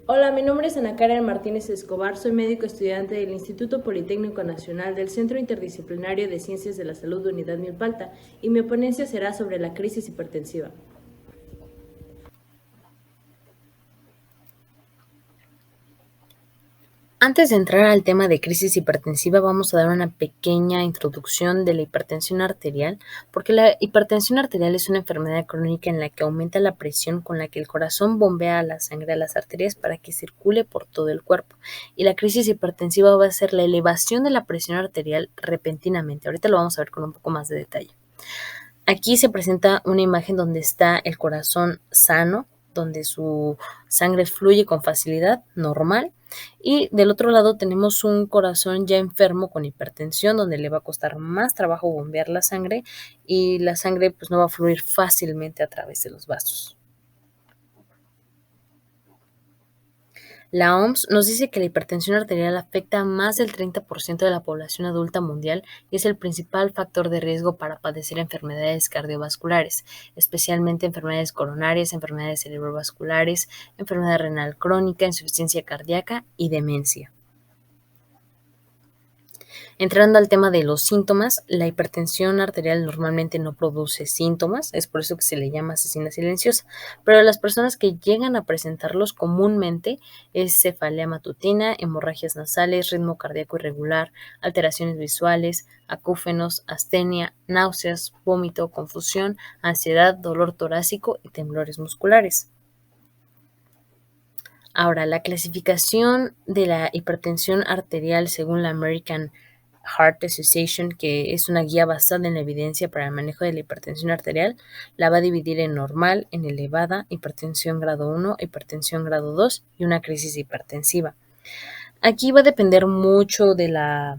Hola, mi nombre es Ana Karen Martínez Escobar, soy médico estudiante del Instituto Politécnico Nacional del Centro Interdisciplinario de Ciencias de la Salud Unidad Milpalta y mi ponencia será sobre la crisis hipertensiva. Antes de entrar al tema de crisis hipertensiva, vamos a dar una pequeña introducción de la hipertensión arterial, porque la hipertensión arterial es una enfermedad crónica en la que aumenta la presión con la que el corazón bombea la sangre a las arterias para que circule por todo el cuerpo. Y la crisis hipertensiva va a ser la elevación de la presión arterial repentinamente. Ahorita lo vamos a ver con un poco más de detalle. Aquí se presenta una imagen donde está el corazón sano, donde su sangre fluye con facilidad, normal, y del otro lado tenemos un corazón ya enfermo con hipertensión, donde le va a costar más trabajo bombear la sangre y la sangre pues no va a fluir fácilmente a través de los vasos. La OMS nos dice que la hipertensión arterial afecta a más del 30% de la población adulta mundial y es el principal factor de riesgo para padecer enfermedades cardiovasculares, especialmente enfermedades coronarias, enfermedades cerebrovasculares, enfermedad renal crónica, insuficiencia cardíaca y demencia. Entrando al tema de los síntomas, la hipertensión arterial normalmente no produce síntomas, es por eso que se le llama asesina silenciosa, pero las personas que llegan a presentarlos comúnmente es cefalea matutina, hemorragias nasales, ritmo cardíaco irregular, alteraciones visuales, acúfenos, astenia, náuseas, vómito, confusión, ansiedad, dolor torácico y temblores musculares. Ahora, la clasificación de la hipertensión arterial según la American Heart Association, que es una guía basada en la evidencia para el manejo de la hipertensión arterial, la va a dividir en normal, en elevada, hipertensión grado 1, hipertensión grado 2 y una crisis hipertensiva. Aquí va a depender mucho de la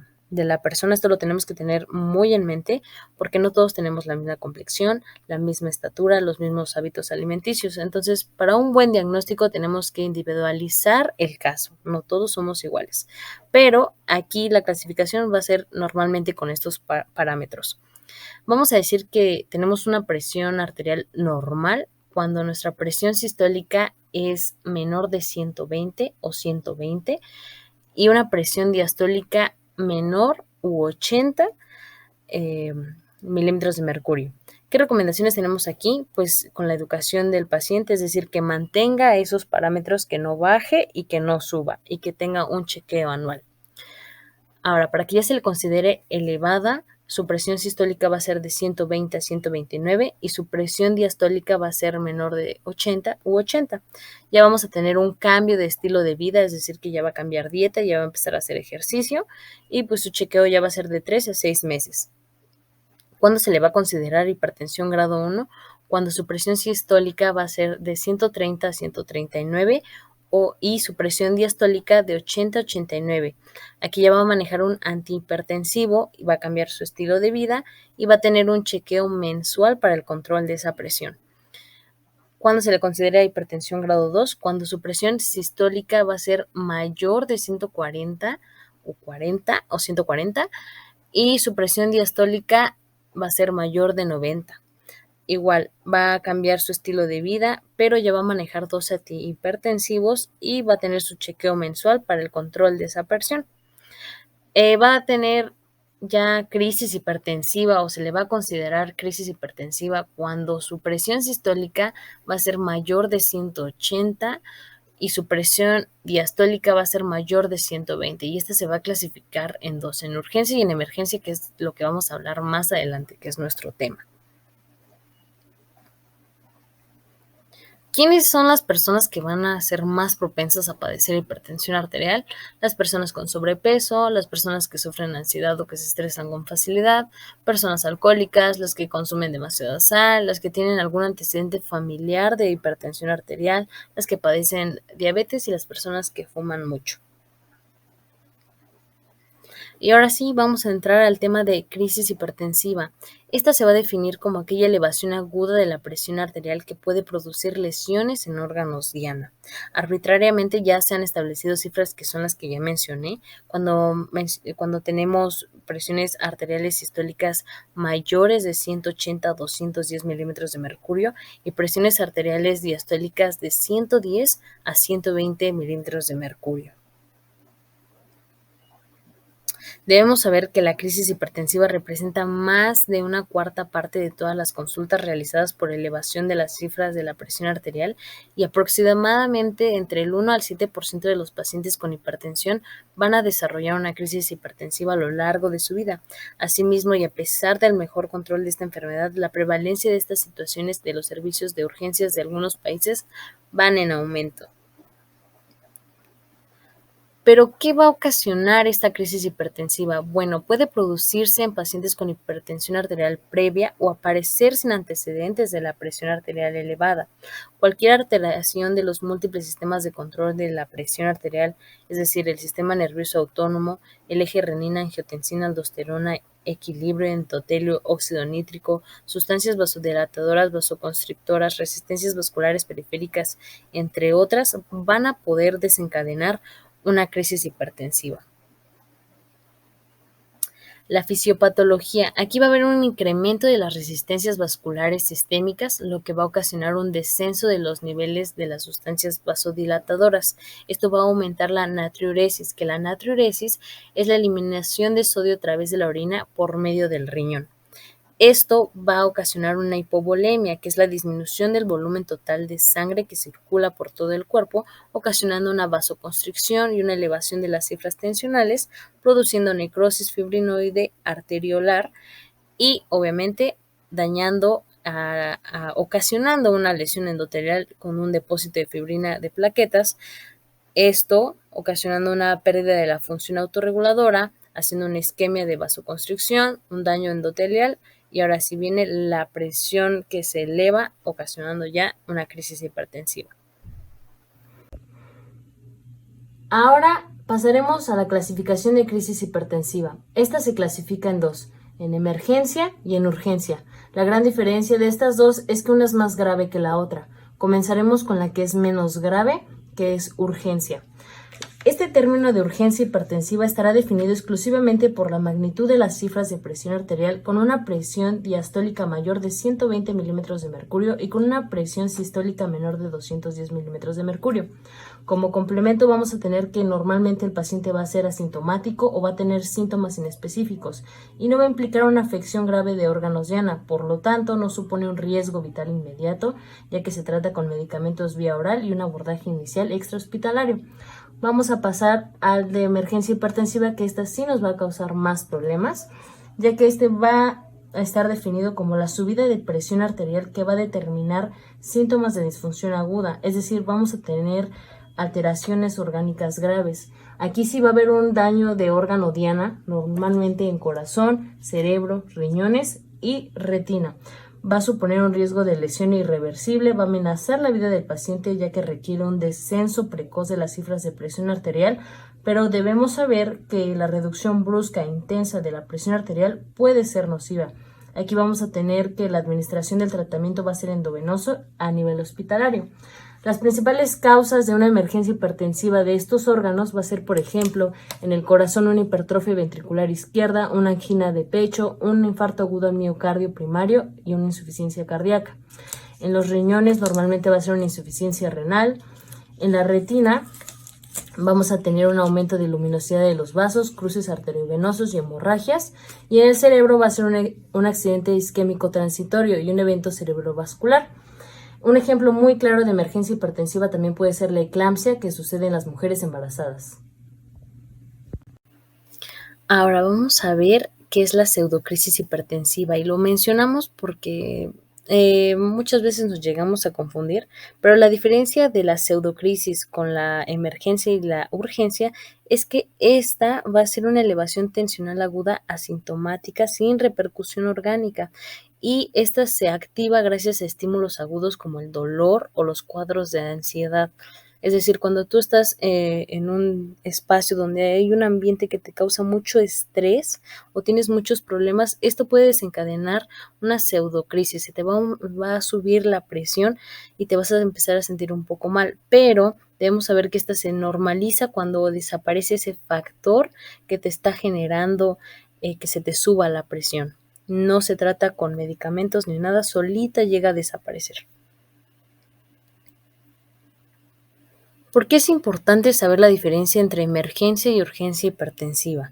persona, esto lo tenemos que tener muy en mente porque no todos tenemos la misma complexión, la misma estatura, los mismos hábitos alimenticios. Entonces, para un buen diagnóstico tenemos que individualizar el caso, no todos somos iguales. Pero aquí la clasificación va a ser normalmente con estos parámetros. Vamos a decir que tenemos una presión arterial normal cuando nuestra presión sistólica es menor de 120 o 120 y una presión diastólica menor u 80 eh, milímetros de mercurio. ¿Qué recomendaciones tenemos aquí? Pues con la educación del paciente, es decir, que mantenga esos parámetros, que no baje y que no suba y que tenga un chequeo anual. Ahora, para que ya se le considere elevada, su presión sistólica va a ser de 120 a 129 y su presión diastólica va a ser menor de 80 u 80. Ya vamos a tener un cambio de estilo de vida, es decir, que ya va a cambiar dieta, ya va a empezar a hacer ejercicio y pues su chequeo ya va a ser de 3 a 6 meses. ¿Cuándo se le va a considerar hipertensión grado 1? Cuando su presión sistólica va a ser de 130 a 139 y su presión diastólica de 80 a 89. Aquí ya va a manejar un antihipertensivo y va a cambiar su estilo de vida y va a tener un chequeo mensual para el control de esa presión. ¿Cuándo se le considera hipertensión grado 2? Cuando su presión sistólica va a ser mayor de 140 o 40 o 140 y su presión diastólica va a ser mayor de 90. Igual va a cambiar su estilo de vida, pero ya va a manejar dos antihipertensivos y va a tener su chequeo mensual para el control de esa presión. Va a tener ya crisis hipertensiva o se le va a considerar crisis hipertensiva cuando su presión sistólica va a ser mayor de 180 y su presión diastólica va a ser mayor de 120 y esta se va a clasificar en dos, en urgencia y en emergencia, que es lo que vamos a hablar más adelante, que es nuestro tema. ¿Quiénes son las personas que van a ser más propensas a padecer hipertensión arterial? Las personas con sobrepeso, las personas que sufren ansiedad o que se estresan con facilidad, personas alcohólicas, las que consumen demasiada sal, las que tienen algún antecedente familiar de hipertensión arterial, las que padecen diabetes y las personas que fuman mucho. Y ahora sí, vamos a entrar al tema de crisis hipertensiva. Esta se va a definir como aquella elevación aguda de la presión arterial que puede producir lesiones en órganos diana. Arbitrariamente ya se han establecido cifras que son las que ya mencioné. Cuando tenemos presiones arteriales sistólicas mayores de 180 a 210 milímetros de mercurio y presiones arteriales diastólicas de 110 a 120 milímetros de mercurio. Debemos saber que la crisis hipertensiva representa más de una cuarta parte de todas las consultas realizadas por elevación de las cifras de la presión arterial y aproximadamente entre el 1 al 7% de los pacientes con hipertensión van a desarrollar una crisis hipertensiva a lo largo de su vida. Asimismo, y a pesar del mejor control de esta enfermedad, la prevalencia de estas situaciones de los servicios de urgencias de algunos países van en aumento. Pero, ¿qué va a ocasionar esta crisis hipertensiva? Bueno, puede producirse en pacientes con hipertensión arterial previa o aparecer sin antecedentes de la presión arterial elevada. Cualquier alteración de los múltiples sistemas de control de la presión arterial, es decir, el sistema nervioso autónomo, el eje renina, angiotensina, aldosterona, equilibrio endotelio, óxido nítrico, sustancias vasodilatadoras, vasoconstrictoras, resistencias vasculares periféricas, entre otras, van a poder desencadenar una crisis hipertensiva. La fisiopatología. Aquí va a haber un incremento de las resistencias vasculares sistémicas, lo que va a ocasionar un descenso de los niveles de las sustancias vasodilatadoras. Esto va a aumentar la natriuresis, que la natriuresis es la eliminación de sodio a través de la orina por medio del riñón. Esto va a ocasionar una hipovolemia, que es la disminución del volumen total de sangre que circula por todo el cuerpo, ocasionando una vasoconstricción y una elevación de las cifras tensionales, produciendo necrosis fibrinoide arteriolar y, obviamente, ocasionando una lesión endotelial con un depósito de fibrina de plaquetas. Esto ocasionando una pérdida de la función autorreguladora, haciendo una isquemia de vasoconstricción, un daño endotelial y ahora sí viene la presión que se eleva, ocasionando ya una crisis hipertensiva. Ahora pasaremos a la clasificación de crisis hipertensiva. Esta se clasifica en dos, en emergencia y en urgencia. La gran diferencia de estas dos es que una es más grave que la otra. Comenzaremos con la que es menos grave, que es urgencia. Este término de urgencia hipertensiva estará definido exclusivamente por la magnitud de las cifras de presión arterial con una presión diastólica mayor de 120 milímetros de mercurio y con una presión sistólica menor de 210 milímetros de mercurio. Como complemento vamos a tener que normalmente el paciente va a ser asintomático o va a tener síntomas inespecíficos y no va a implicar una afección grave de órganos diana, por lo tanto no supone un riesgo vital inmediato, ya que se trata con medicamentos vía oral y un abordaje inicial extrahospitalario. Vamos a pasar al de emergencia hipertensiva, que esta sí nos va a causar más problemas, ya que este va a estar definido como la subida de presión arterial que va a determinar síntomas de disfunción aguda, es decir, vamos a tener alteraciones orgánicas graves. Aquí sí va a haber un daño de órgano diana, normalmente en corazón, cerebro, riñones y retina. Va a suponer un riesgo de lesión irreversible, va a amenazar la vida del paciente ya que requiere un descenso precoz de las cifras de presión arterial, pero debemos saber que la reducción brusca e intensa de la presión arterial puede ser nociva. Aquí vamos a tener que la administración del tratamiento va a ser endovenoso a nivel hospitalario. Las principales causas de una emergencia hipertensiva de estos órganos va a ser, por ejemplo, en el corazón una hipertrofia ventricular izquierda, una angina de pecho, un infarto agudo al miocardio primario y una insuficiencia cardíaca. En los riñones normalmente va a ser una insuficiencia renal. En la retina vamos a tener un aumento de luminosidad de los vasos, cruces arteriovenosos y hemorragias. Y en el cerebro va a ser un accidente isquémico transitorio y un evento cerebrovascular. Un ejemplo muy claro de emergencia hipertensiva también puede ser la eclampsia que sucede en las mujeres embarazadas. Ahora vamos a ver qué es la pseudocrisis hipertensiva y lo mencionamos porque muchas veces nos llegamos a confundir, pero la diferencia de la pseudocrisis con la emergencia y la urgencia es que esta va a ser una elevación tensional aguda asintomática sin repercusión orgánica y esta se activa gracias a estímulos agudos como el dolor o los cuadros de ansiedad. Es decir, cuando tú estás en un espacio donde hay un ambiente que te causa mucho estrés o tienes muchos problemas, esto puede desencadenar una pseudocrisis, se te va a subir la presión y te vas a empezar a sentir un poco mal, pero debemos saber que esta se normaliza cuando desaparece ese factor que te está generando que se te suba la presión. No se trata con medicamentos ni nada, solita llega a desaparecer. ¿Por qué es importante saber la diferencia entre emergencia y urgencia hipertensiva?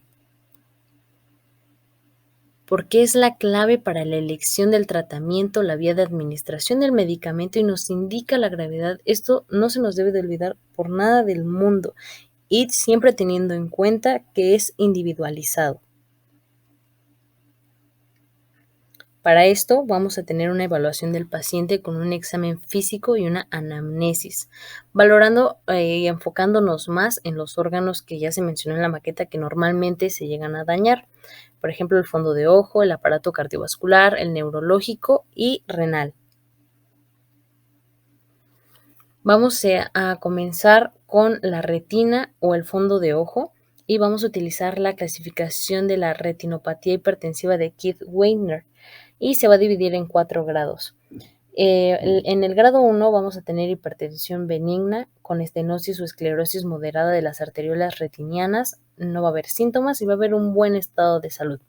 Porque es la clave para la elección del tratamiento, la vía de administración del medicamento y nos indica la gravedad. Esto no se nos debe de olvidar por nada del mundo y siempre teniendo en cuenta que es individualizado. Para esto vamos a tener una evaluación del paciente con un examen físico y una anamnesis, valorando y enfocándonos más en los órganos que ya se mencionó en la maqueta que normalmente se llegan a dañar. Por ejemplo, el fondo de ojo, el aparato cardiovascular, el neurológico y renal. Vamos a comenzar con la retina o el fondo de ojo y vamos a utilizar la clasificación de la retinopatía hipertensiva de Keith Weiner y se va a dividir en 4 grados. En el grado 1 vamos a tener hipertensión benigna con estenosis o esclerosis moderada de las arteriolas retinianas, no va a haber síntomas y va a haber un buen estado de salud.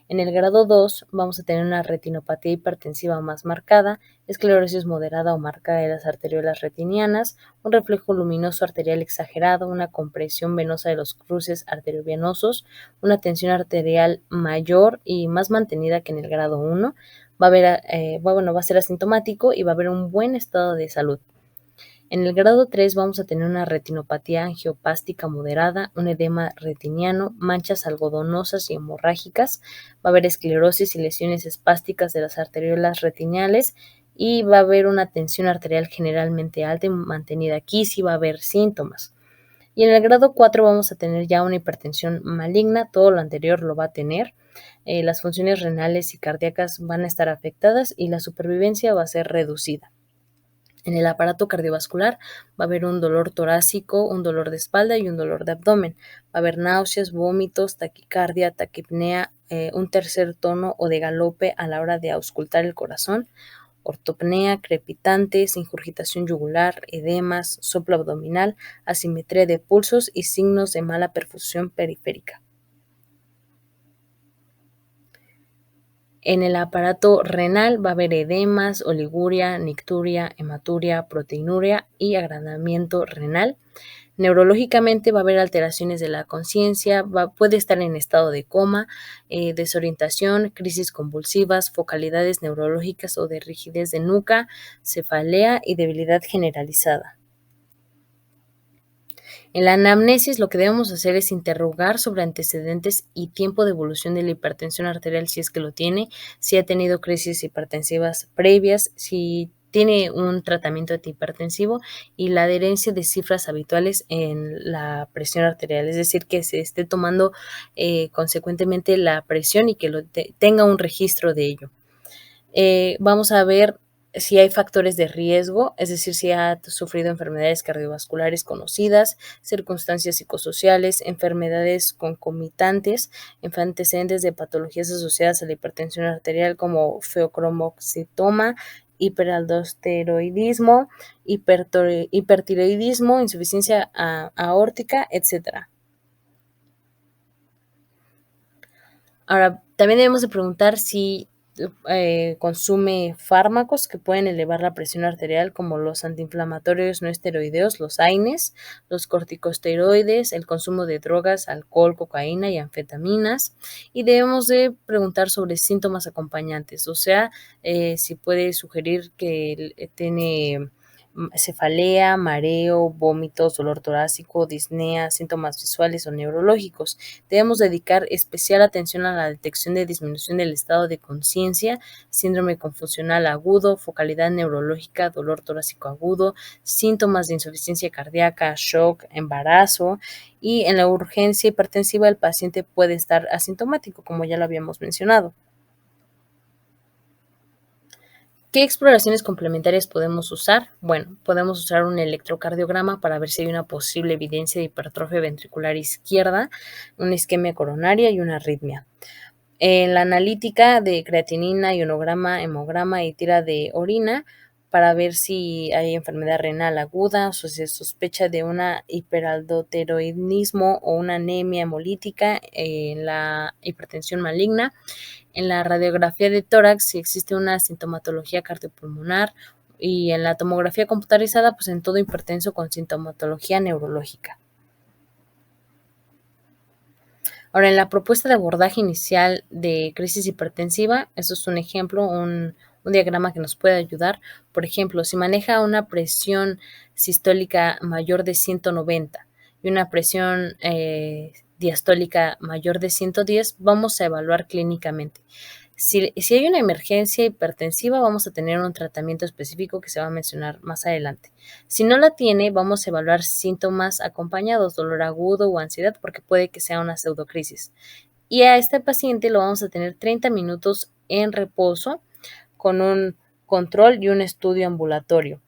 En el grado 2 vamos a tener una retinopatía hipertensiva más marcada, esclerosis moderada o marcada de las arteriolas retinianas, un reflejo luminoso arterial exagerado, una compresión venosa de los cruces arteriovenosos, una tensión arterial mayor y más mantenida que en el grado 1, va a ser asintomático y va a haber un buen estado de salud. En el grado 3 vamos a tener una retinopatía angiopástica moderada, un edema retiniano, manchas algodonosas y hemorrágicas, va a haber esclerosis y lesiones espásticas de las arteriolas retiniales y va a haber una tensión arterial generalmente alta y mantenida. Aquí sí va a haber síntomas. Y en el grado 4 vamos a tener ya una hipertensión maligna, todo lo anterior lo va a tener. Las funciones renales y cardíacas van a estar afectadas y la supervivencia va a ser reducida. En el aparato cardiovascular va a haber un dolor torácico, un dolor de espalda y un dolor de abdomen. Va a haber náuseas, vómitos, taquicardia, taquipnea, un tercer tono o de galope a la hora de auscultar el corazón, ortopnea, crepitantes, ingurgitación yugular, edemas, soplo abdominal, asimetría de pulsos y signos de mala perfusión periférica. En el aparato renal va a haber edemas, oliguria, nicturia, hematuria, proteinuria y agrandamiento renal. Neurológicamente va a haber alteraciones de la conciencia, puede estar en estado de coma, desorientación, crisis convulsivas, focalidades neurológicas o de rigidez de nuca, cefalea y debilidad generalizada. En la anamnesis lo que debemos hacer es interrogar sobre antecedentes y tiempo de evolución de la hipertensión arterial si es que lo tiene, si ha tenido crisis hipertensivas previas, si tiene un tratamiento antihipertensivo y la adherencia de cifras habituales en la presión arterial, es decir, que se esté tomando consecuentemente la presión y que tenga un registro de ello. Vamos a ver si hay factores de riesgo, es decir, si ha sufrido enfermedades cardiovasculares conocidas, circunstancias psicosociales, enfermedades concomitantes, antecedentes de patologías asociadas a la hipertensión arterial como feocromoxitoma, hiperaldosteroidismo, hipertiroidismo, insuficiencia aórtica, etc. Ahora, también debemos de preguntar si consume fármacos que pueden elevar la presión arterial, como los antiinflamatorios no esteroideos, los AINES, los corticosteroides, el consumo de drogas, alcohol, cocaína y anfetaminas. Y debemos de preguntar sobre síntomas acompañantes, o sea, si puede sugerir que tiene cefalea, mareo, vómitos, dolor torácico, disnea, síntomas visuales o neurológicos. Debemos dedicar especial atención a la detección de disminución del estado de conciencia, síndrome confusional agudo, focalidad neurológica, dolor torácico agudo, síntomas de insuficiencia cardíaca, shock, embarazo, y en la urgencia hipertensiva el paciente puede estar asintomático, como ya lo habíamos mencionado. ¿Qué exploraciones complementarias podemos usar? Bueno, podemos usar un electrocardiograma para ver si hay una posible evidencia de hipertrofia ventricular izquierda, una isquemia coronaria y una arritmia. En la analítica de creatinina, ionograma, hemograma y tira de orina para ver si hay enfermedad renal aguda o si se sospecha de una hiperaldoteroidismo o una anemia hemolítica en la hipertensión maligna. En la radiografía de tórax si existe una sintomatología cardiopulmonar y en la tomografía computarizada pues en todo hipertenso con sintomatología neurológica. Ahora, en la propuesta de abordaje inicial de crisis hipertensiva, eso es un ejemplo, un diagrama que nos puede ayudar. Por ejemplo, si maneja una presión sistólica mayor de 190 y una presión diastólica mayor de 110, vamos a evaluar clínicamente. Si hay una emergencia hipertensiva, vamos a tener un tratamiento específico que se va a mencionar más adelante. Si no la tiene, vamos a evaluar síntomas acompañados, dolor agudo o ansiedad, porque puede que sea una pseudocrisis. Y a este paciente lo vamos a tener 30 minutos en reposo con un control y un estudio ambulatorio.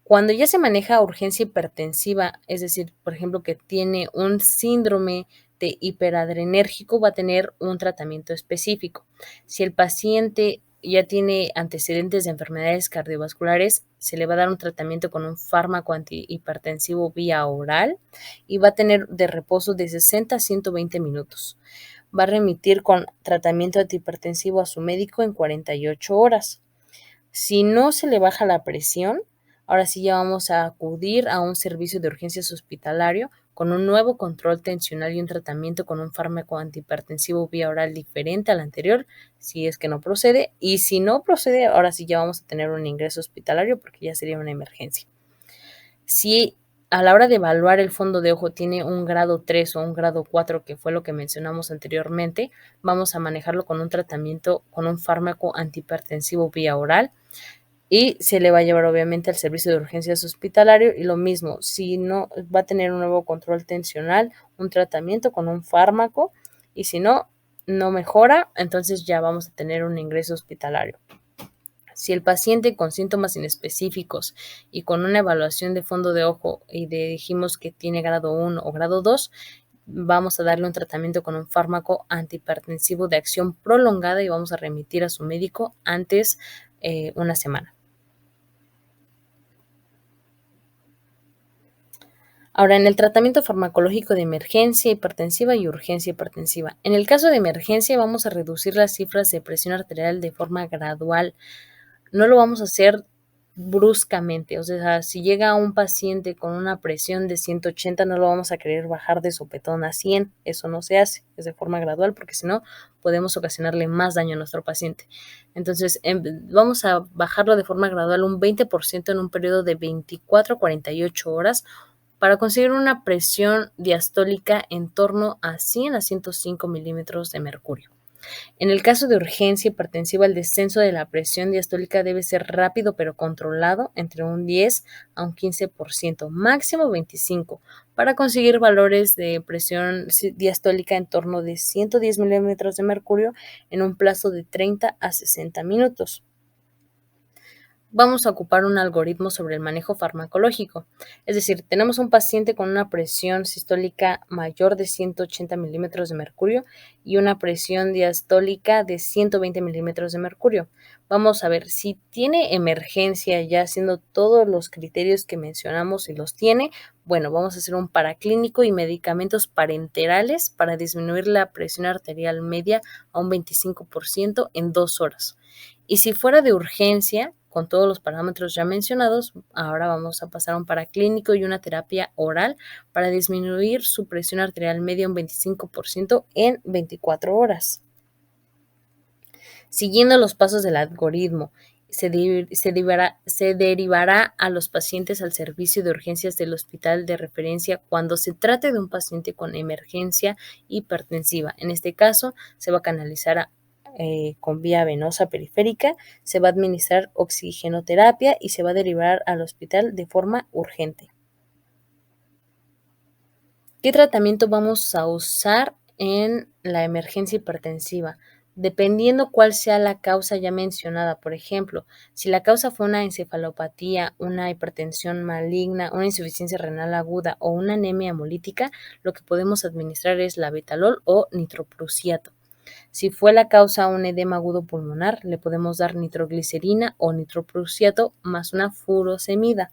Cuando ya se maneja urgencia hipertensiva, es decir, por ejemplo, que tiene un síndrome de hiperadrenérgico, va a tener un tratamiento específico. Si el paciente ya tiene antecedentes de enfermedades cardiovasculares, se le va a dar un tratamiento con un fármaco antihipertensivo vía oral y va a tener de reposo de 60 a 120 minutos. Va a remitir con tratamiento antihipertensivo a su médico en 48 horas. Si no se le baja la presión, ahora sí ya vamos a acudir a un servicio de urgencias hospitalario con un nuevo control tensional y un tratamiento con un fármaco antihipertensivo vía oral diferente al anterior, si es que no procede. Y si no procede, ahora sí ya vamos a tener un ingreso hospitalario porque ya sería una emergencia. Si a la hora de evaluar el fondo de ojo tiene un grado 3 o un grado 4, que fue lo que mencionamos anteriormente, vamos a manejarlo con un tratamiento con un fármaco antihipertensivo vía oral y se le va a llevar obviamente al servicio de urgencias hospitalario y lo mismo, si no, va a tener un nuevo control tensional, un tratamiento con un fármaco y si no, no mejora, entonces ya vamos a tener un ingreso hospitalario. Si el paciente con síntomas inespecíficos y con una evaluación de fondo de ojo y dijimos que tiene grado 1 o grado 2, vamos a darle un tratamiento con un fármaco antihipertensivo de acción prolongada y vamos a remitir a su médico antes una semana. Ahora, en el tratamiento farmacológico de emergencia hipertensiva y urgencia hipertensiva. En el caso de emergencia vamos a reducir las cifras de presión arterial de forma gradual. No lo vamos a hacer bruscamente, o sea, si llega un paciente con una presión de 180, no lo vamos a querer bajar de sopetón a 100, eso no se hace, es de forma gradual, porque si no, podemos ocasionarle más daño a nuestro paciente. Entonces, vamos a bajarlo de forma gradual un 20% en un periodo de 24 a 48 horas, para conseguir una presión diastólica en torno a 100 a 105 milímetros de mercurio. En el caso de urgencia hipertensiva, el descenso de la presión diastólica debe ser rápido pero controlado entre un 10 a un 15%, máximo 25%, para conseguir valores de presión diastólica en torno de 110 milímetros de mercurio en un plazo de 30 a 60 minutos. Vamos a ocupar un algoritmo sobre el manejo farmacológico. Es decir, tenemos un paciente con una presión sistólica mayor de 180 milímetros de mercurio y una presión diastólica de 120 milímetros de mercurio. Vamos a ver si tiene emergencia ya haciendo todos los criterios que mencionamos y los tiene. Bueno, vamos a hacer un paraclínico y medicamentos parenterales para disminuir la presión arterial media a un 25% en 2 horas. Y si fuera de urgencia, con todos los parámetros ya mencionados, ahora vamos a pasar a un paraclínico y una terapia oral para disminuir su presión arterial media un 25% en 24 horas. Siguiendo los pasos del algoritmo, se derivará a los pacientes al servicio de urgencias del hospital de referencia cuando se trate de un paciente con emergencia hipertensiva. En este caso, se va a canalizar con vía venosa periférica, se va a administrar oxigenoterapia y se va a derivar al hospital de forma urgente. ¿Qué tratamiento vamos a usar en la emergencia hipertensiva? dependiendo cuál sea la causa ya mencionada. Por ejemplo, si la causa fue una encefalopatía, una hipertensión maligna, una insuficiencia renal aguda o una anemia hemolítica, lo que podemos administrar es labetalol o nitroprusiato. Si fue la causa un edema agudo pulmonar, le podemos dar nitroglicerina o nitroprusiato más una furosemida.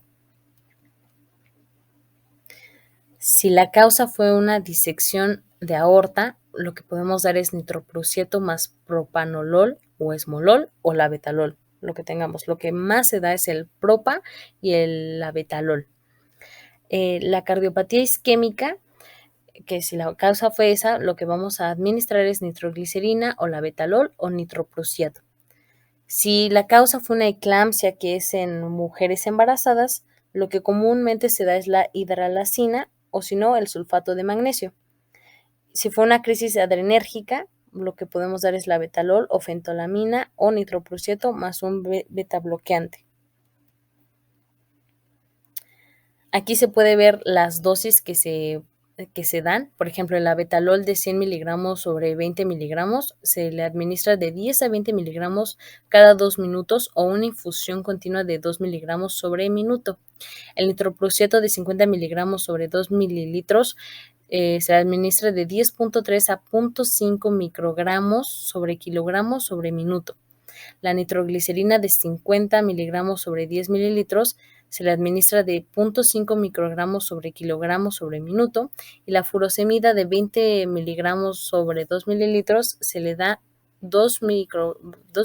Si la causa fue una disección de aorta, lo que podemos dar es nitroprusiato más propanolol o esmolol o labetalol, lo que tengamos. Lo que más se da es el propa y el labetalol. La cardiopatía isquémica, que si la causa fue esa, lo que vamos a administrar es nitroglicerina o labetalol o nitroprusiato. Si la causa fue una eclampsia, que es en mujeres embarazadas, lo que comúnmente se da es la hidralacina o si no, el sulfato de magnesio. Si fue una crisis adrenérgica, lo que podemos dar es labetalol o fentolamina o nitroprusiato más un beta bloqueante. Aquí se puede ver las dosis que se dan. Por ejemplo, el labetalol de 100 miligramos sobre 20 miligramos se le administra de 10 a 20 miligramos cada 2 minutos o una infusión continua de 2 miligramos sobre minuto. El nitroprusiato de 50 miligramos sobre 2 mililitros se administra de 10.3 a 0.5 microgramos sobre kilogramos sobre minuto. La nitroglicerina de 50 miligramos sobre 10 mililitros se le administra de 0.5 microgramos sobre kilogramos sobre minuto y la furosemida de 20 miligramos sobre 2 mililitros se le da 2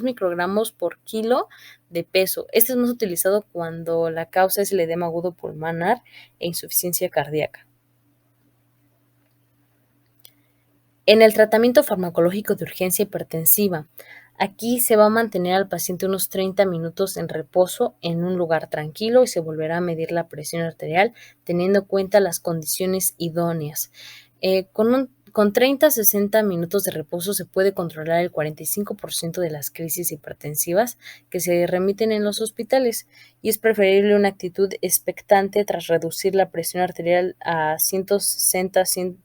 microgramos por kilo de peso. Este es más utilizado cuando la causa es el edema agudo pulmonar e insuficiencia cardíaca. En el tratamiento farmacológico de urgencia hipertensiva, aquí se va a mantener al paciente unos 30 minutos en reposo en un lugar tranquilo y se volverá a medir la presión arterial teniendo en cuenta las condiciones idóneas. Con 30 a 60 minutos de reposo se puede controlar el 45% de las crisis hipertensivas que se remiten en los hospitales y es preferible una actitud expectante tras reducir la presión arterial a 160-100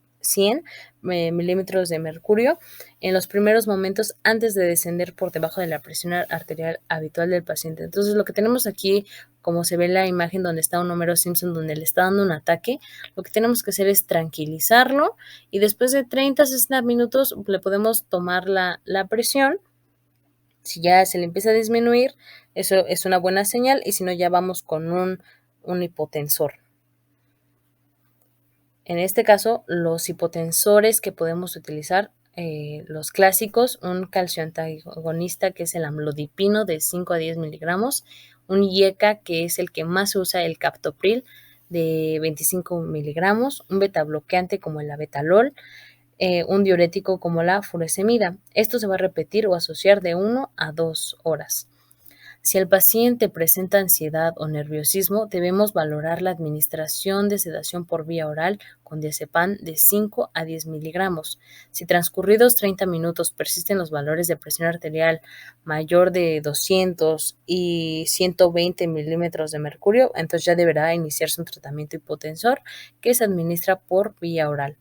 milímetros de mercurio en los primeros momentos antes de descender por debajo de la presión arterial habitual del paciente. Entonces, lo que tenemos aquí, como se ve en la imagen donde está un Homero Simpson donde le está dando un ataque, lo que tenemos que hacer es tranquilizarlo y después de 30 a 60 minutos le podemos tomar la presión. Si ya se le empieza a disminuir, eso es una buena señal y si no, ya vamos con un hipotensor. En este caso, los hipotensores que podemos utilizar, los clásicos, un calcio antagonista que es el amlodipino de 5 a 10 miligramos, un IECA que es el que más se usa, el captopril de 25 miligramos, un beta bloqueante como el labetalol, un diurético como la furosemida. Esto se va a repetir o asociar de 1 a 2 horas. Si el paciente presenta ansiedad o nerviosismo, debemos valorar la administración de sedación por vía oral con diazepam de 5 a 10 miligramos. Si transcurridos 30 minutos persisten los valores de presión arterial mayor de 200 y 120 milímetros de mercurio, entonces ya deberá iniciarse un tratamiento hipotensor que se administra por vía oral.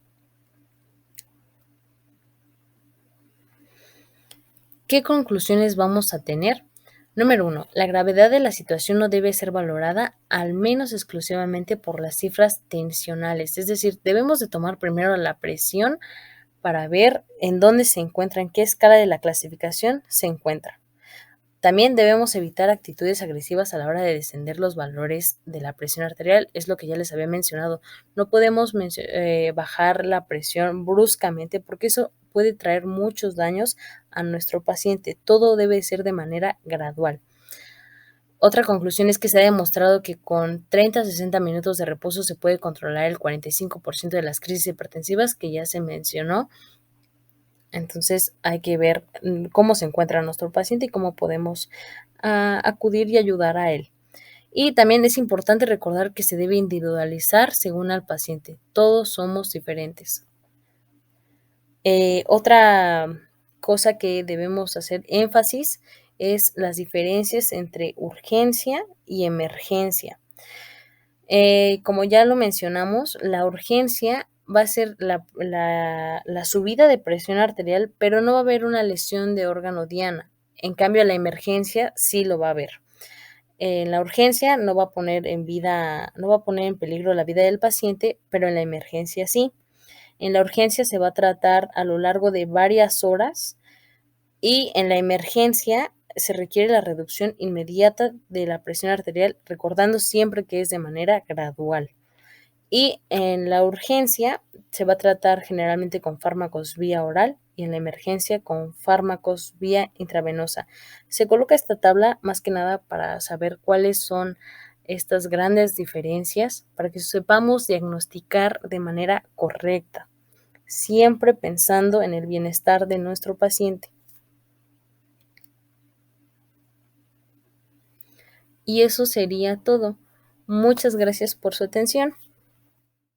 ¿Qué conclusiones vamos a tener? Número 1. La gravedad de la situación no debe ser valorada al menos exclusivamente por las cifras tensionales, es decir, debemos de tomar primero la presión para ver en dónde se encuentra, en qué escala de la clasificación se encuentra. También debemos evitar actitudes agresivas a la hora de descender los valores de la presión arterial, es lo que ya les había mencionado. No podemos bajar la presión bruscamente porque eso puede traer muchos daños a nuestro paciente. Todo debe ser de manera gradual. Otra conclusión es que se ha demostrado que con 30 a 60 minutos de reposo se puede controlar el 45% de las crisis hipertensivas que ya se mencionó. Entonces hay que ver cómo se encuentra nuestro paciente y cómo podemos acudir y ayudar a él. Y también es importante recordar que se debe individualizar según al paciente. Todos somos diferentes. Otra cosa que debemos hacer énfasis es las diferencias entre urgencia y emergencia. Como ya lo mencionamos, la urgencia va a ser la subida de presión arterial, pero no va a haber una lesión de órgano diana. En cambio, la emergencia sí lo va a haber. En la urgencia no va a poner no va a poner en peligro la vida del paciente, pero en la emergencia sí. En la urgencia se va a tratar a lo largo de varias horas y en la emergencia se requiere la reducción inmediata de la presión arterial, recordando siempre que es de manera gradual. Y en la urgencia se va a tratar generalmente con fármacos vía oral y en la emergencia con fármacos vía intravenosa. Se coloca esta tabla más que nada para saber cuáles son estas grandes diferencias, para que sepamos diagnosticar de manera correcta, siempre pensando en el bienestar de nuestro paciente. Y eso sería todo. Muchas gracias por su atención.